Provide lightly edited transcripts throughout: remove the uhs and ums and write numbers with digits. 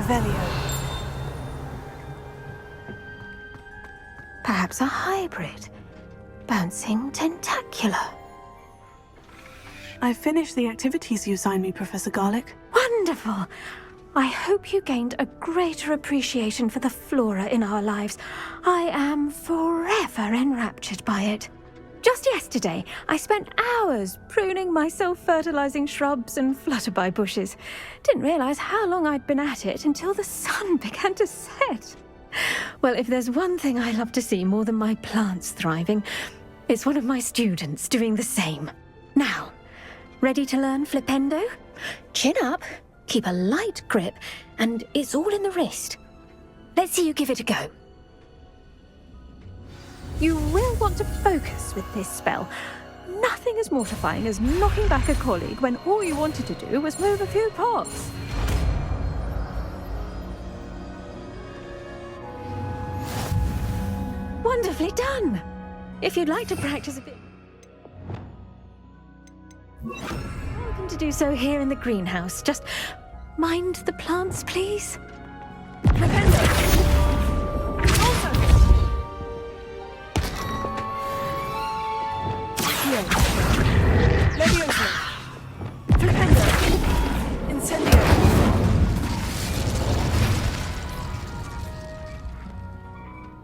Revelio. Perhaps a hybrid. Bouncing tentacular. I finished the activities you assigned me, Professor Garlick. Wonderful! I hope you gained a greater appreciation for the flora in our lives. I am forever enraptured by it. Just yesterday, I spent hours pruning my self-fertilizing shrubs and flutterby bushes. Didn't realize how long I'd been at it until the sun began to set. Well, if there's one thing I love to see more than my plants thriving, it's one of my students doing the same. Now, ready to learn Flipendo? Chin up, keep a light grip, and it's all in the wrist. Let's see you give it a go. You will want to focus with this spell. Nothing as mortifying as knocking back a colleague when all you wanted to do was move a few pots. Wonderfully done! If you'd like to practice a bit... Welcome to do so here in the greenhouse. Just mind the plants, please. Leviosa. Flipendo. Incendio.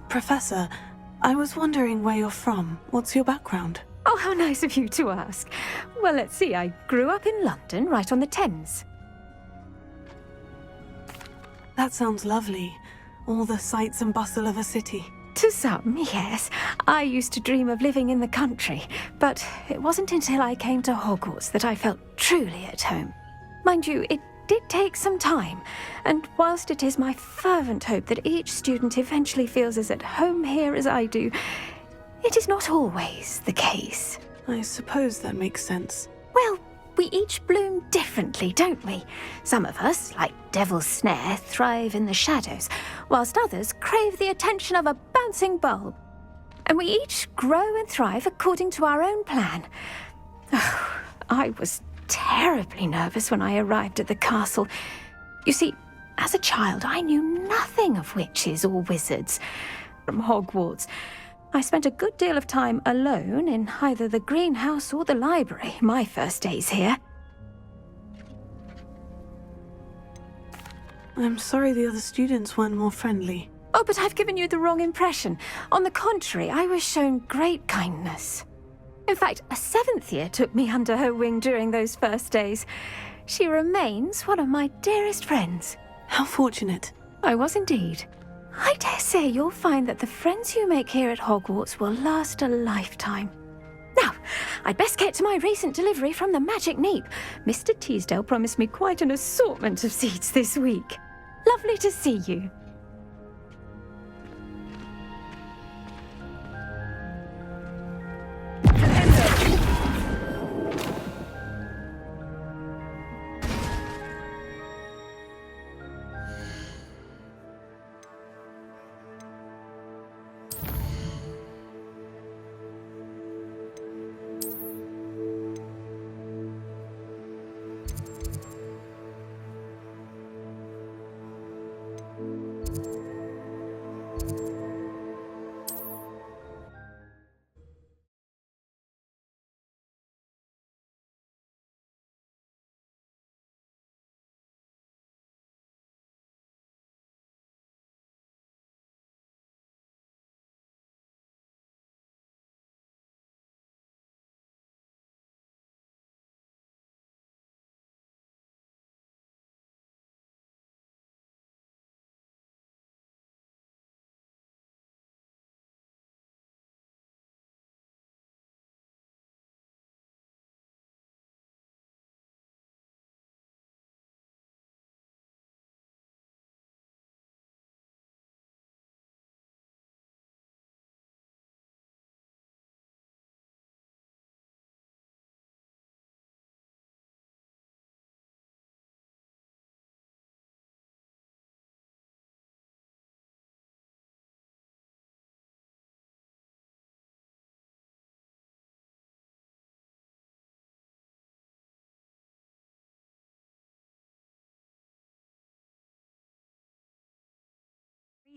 Professor, I was wondering where you're from. What's your background? Oh, how nice of you to ask. Well, let's see. I grew up in London, right on the Thames. That sounds lovely. All the sights and bustle of a city. To some, yes. I used to dream of living in the country, but it wasn't until I came to Hogwarts that I felt truly at home. Mind you, it did take some time, and whilst it is my fervent hope that each student eventually feels as at home here as I do, it is not always the case. I suppose that makes sense. Well, we each bloom differently, don't we? Some of us, like Devil's Snare, thrive in the shadows, whilst others crave the attention of a bouncing bulb. And we each grow and thrive according to our own plan. Oh, I was terribly nervous when I arrived at the castle. You see, as a child, I knew nothing of witches or wizards. From Hogwarts, I spent a good deal of time alone in either the greenhouse or the library, my first days here. I'm sorry the other students weren't more friendly. Oh, but I've given you the wrong impression. On the contrary, I was shown great kindness. In fact, a 7th year took me under her wing during those first days. She remains one of my dearest friends. How fortunate. I was indeed. I dare say you'll find that the friends you make here at Hogwarts will last a lifetime. Now, I'd best get to my recent delivery from the Magic Neep. Mr. Teasdale promised me quite an assortment of seeds this week. Lovely to see you. Thank you.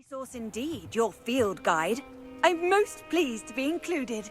Resource indeed, your field guide. I'm most pleased to be included.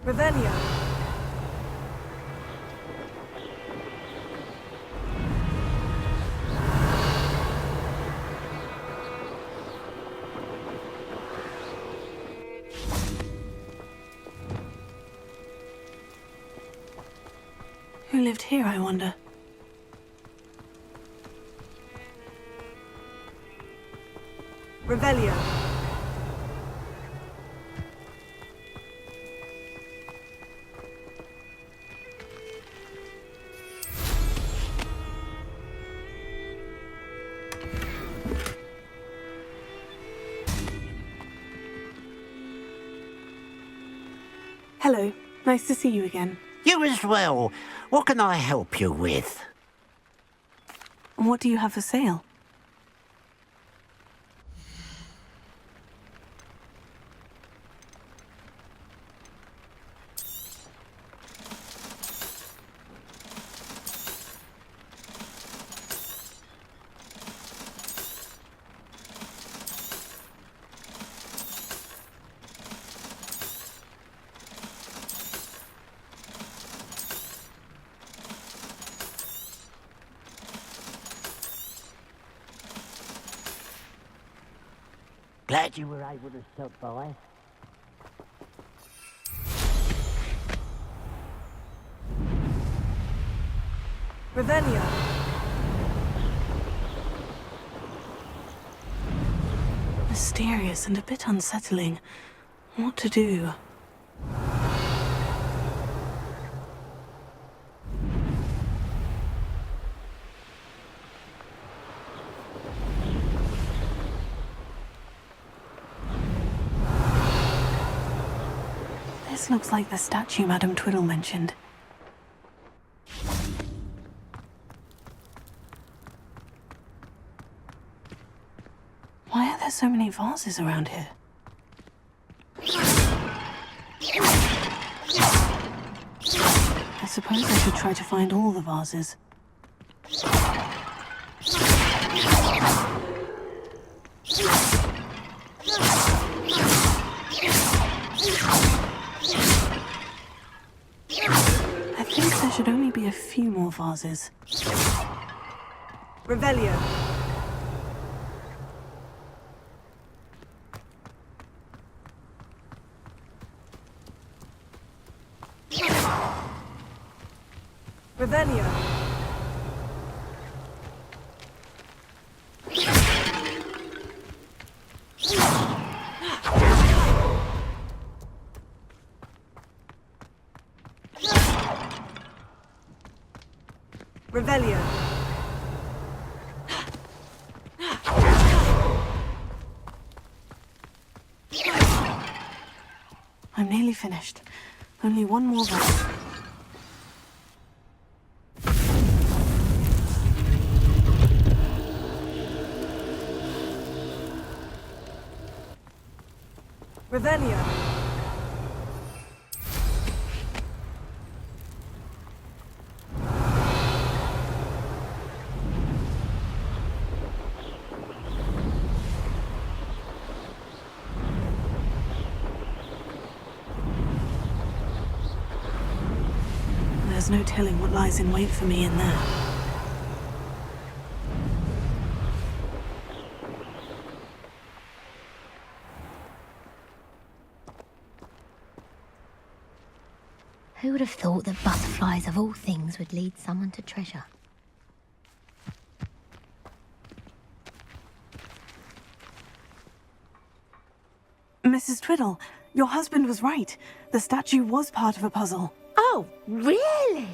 Revelio. Who lived here, I wonder? Revelio. Hello. Nice to see you again. You as well. What can I help you with? What do you have for sale? Glad you were able to stop by. Revelio. Mysterious and a bit unsettling. What to do? This looks like the statue Madame Twiddle mentioned. so many vases around here? I suppose I should try to find all the vases. I think there should only be a few more vases. Revelio. Revelio. Revelio. I'm nearly finished. Only one more vase. Revelio. There's no telling what lies in wait for me in there. Who would have thought that butterflies of all things would lead someone to treasure? Mrs. Twiddle, your husband was right. The statue was part of a puzzle. Oh, really?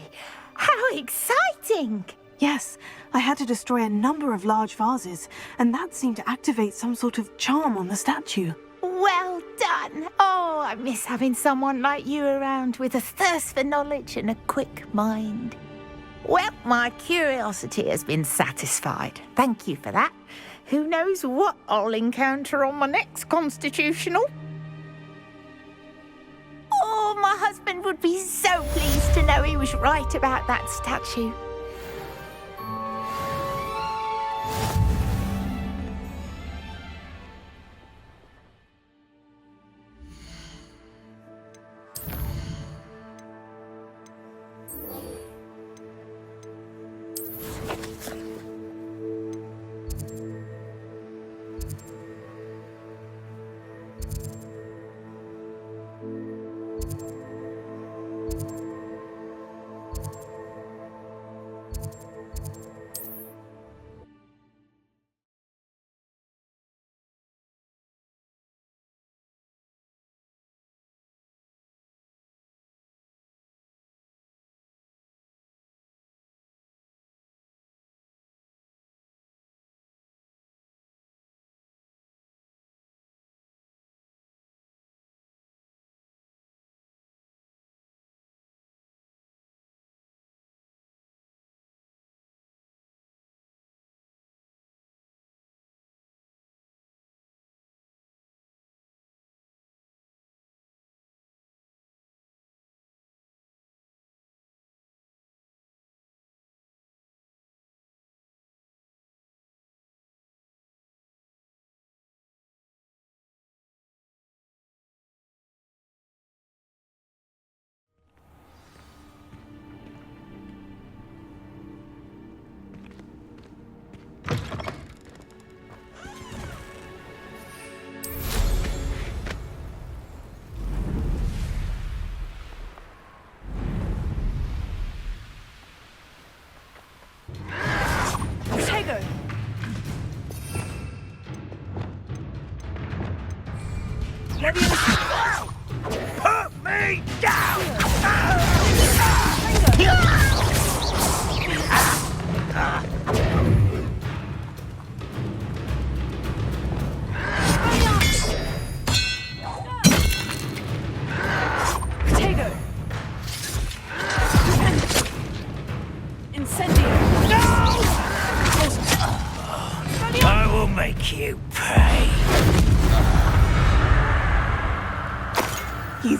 How exciting! Yes, I had to destroy a number of large vases, and that seemed to activate some sort of charm on the statue. Well done! Oh, I miss having someone like you around with a thirst for knowledge and a quick mind. Well, my curiosity has been satisfied. Thank you for that. Who knows what I'll encounter on my next constitutional? Oh, my husband would be so pleased to know he was right about that statue.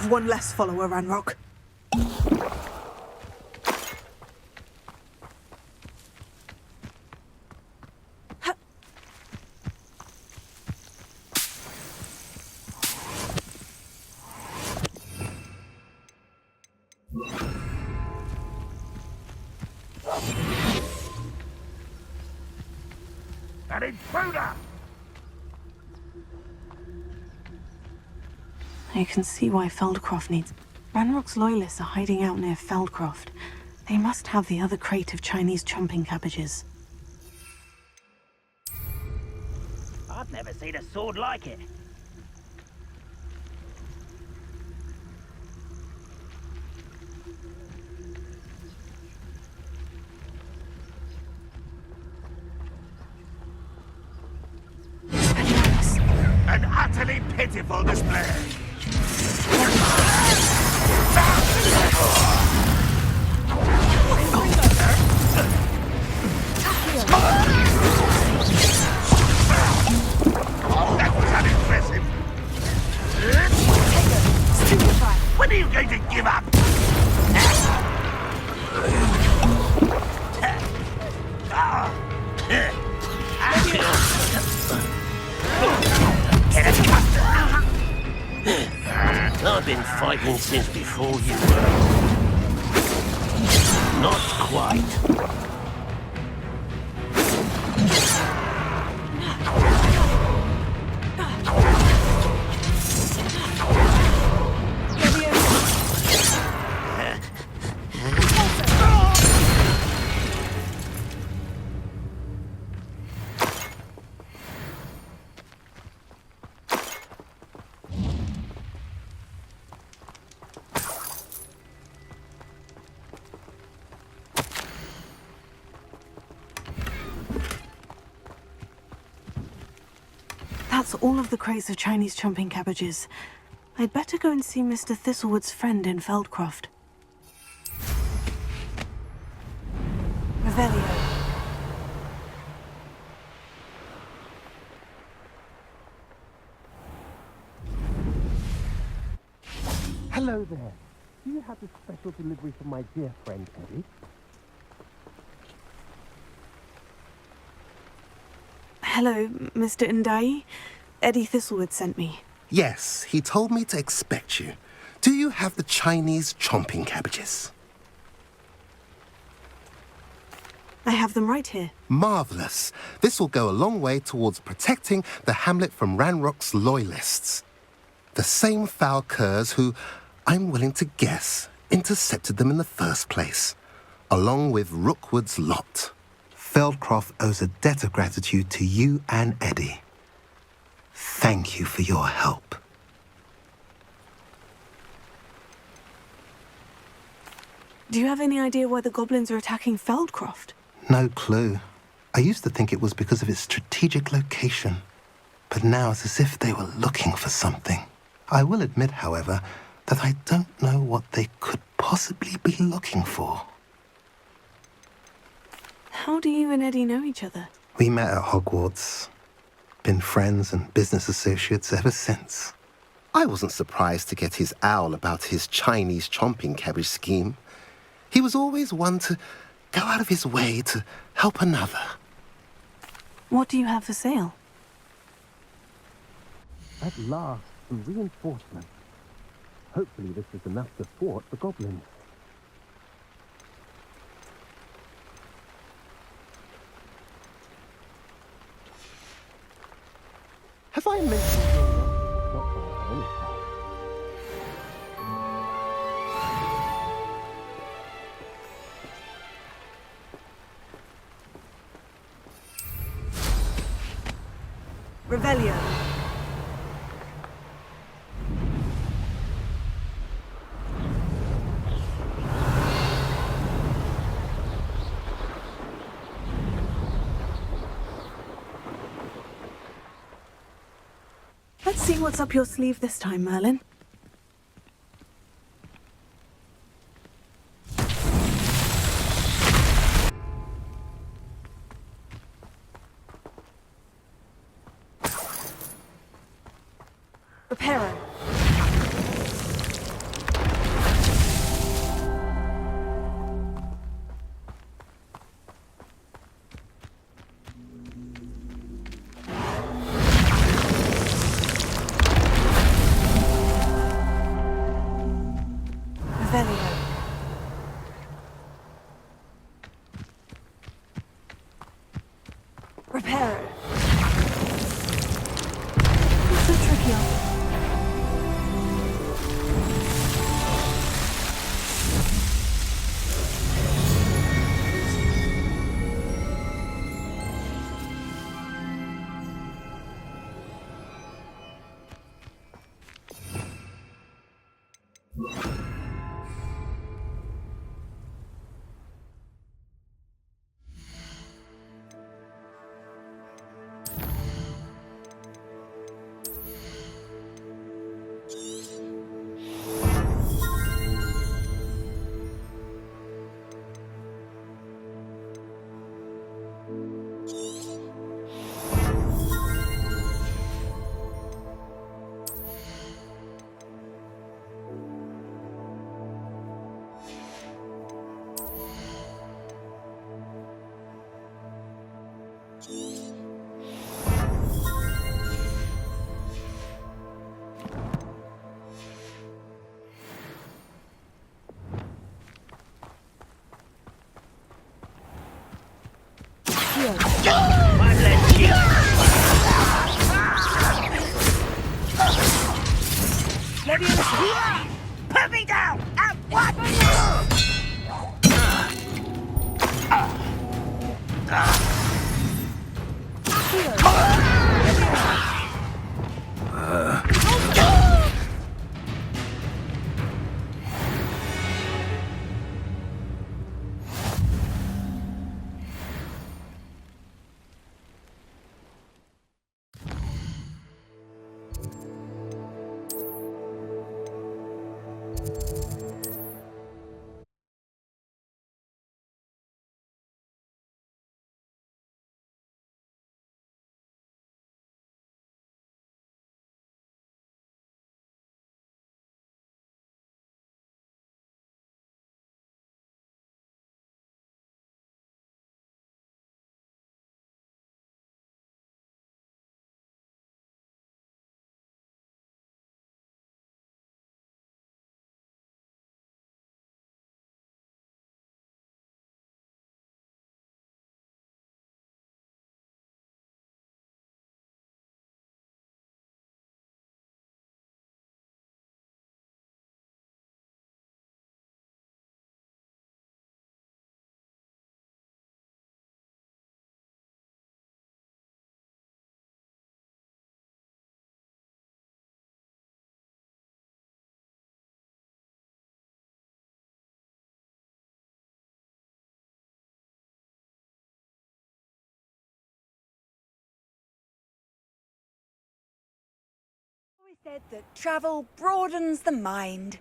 You've one less follower, Ranrock. An intruder! You can see why Feldcroft needs... Ranrock's loyalists are hiding out near Feldcroft. They must have the other crate of Chinese chomping cabbages. I've never seen a sword like it. An utterly pitiful display. That was unimpressive. When are you going to give up? I've been fighting since before you were. Not quite. That's all of the crates of Chinese chomping cabbages. I'd better go and see Mr. Thistlewood's friend in Feldcroft. Revelio. Hello there. Do you have a special delivery for my dear friend Eddie? Hello, Mr. Ndai. Eddie Thistlewood sent me. Yes, he told me to expect you. Do you have the Chinese chomping cabbages? I have them right here. Marvelous. This will go a long way towards protecting the hamlet from Ranrock's loyalists. The same foul curs who, I'm willing to guess, intercepted them in the first place, along with Rookwood's lot. Feldcroft owes a debt of gratitude to you and Eddie. Thank you for your help. Do you have any idea why the goblins are attacking Feldcroft? No clue. I used to think it was because of its strategic location, but now it's as if they were looking for something. I will admit, however, that I don't know what they could possibly be looking for. How do you and Eddie know each other? We met at Hogwarts. Been friends and business associates ever since. I wasn't surprised to get his owl about his Chinese chomping cabbage scheme. He was always one to go out of his way to help another. What do you have for sale? At last, some reinforcements. Hopefully this is enough to thwart the goblins. Have I mentioned your love? Not by any chance. Revelio. Let's see what's up your sleeve this time, Merlin. Reparo. Won't let you. Leviosa! Put me down! At once! Always said that travel broadens the mind.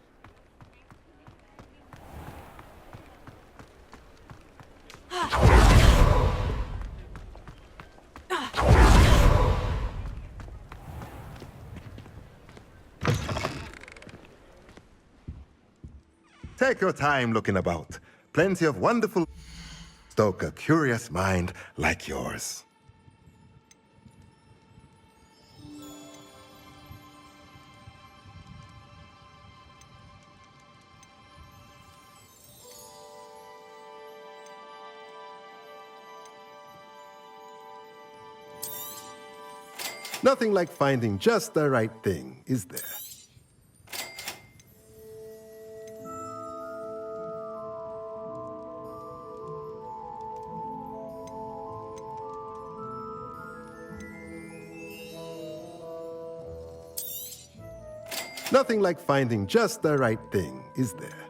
Take your time looking about. Plenty of wonderful... Stoke a curious mind like yours. Nothing like finding just the right thing, is there? Nothing like finding just the right thing, is there?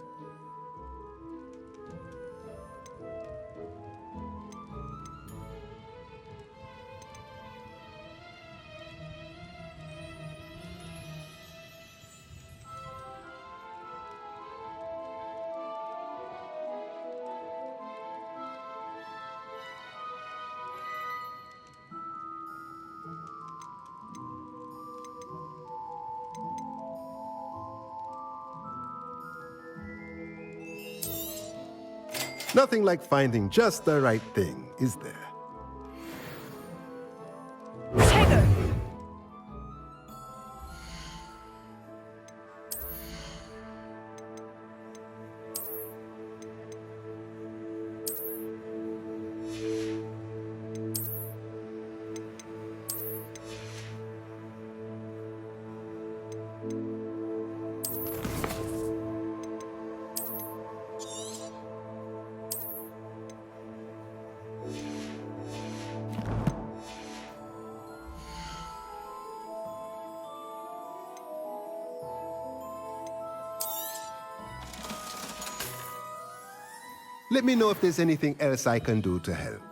Nothing like finding just the right thing, is there? Let me know if there's anything else I can do to help.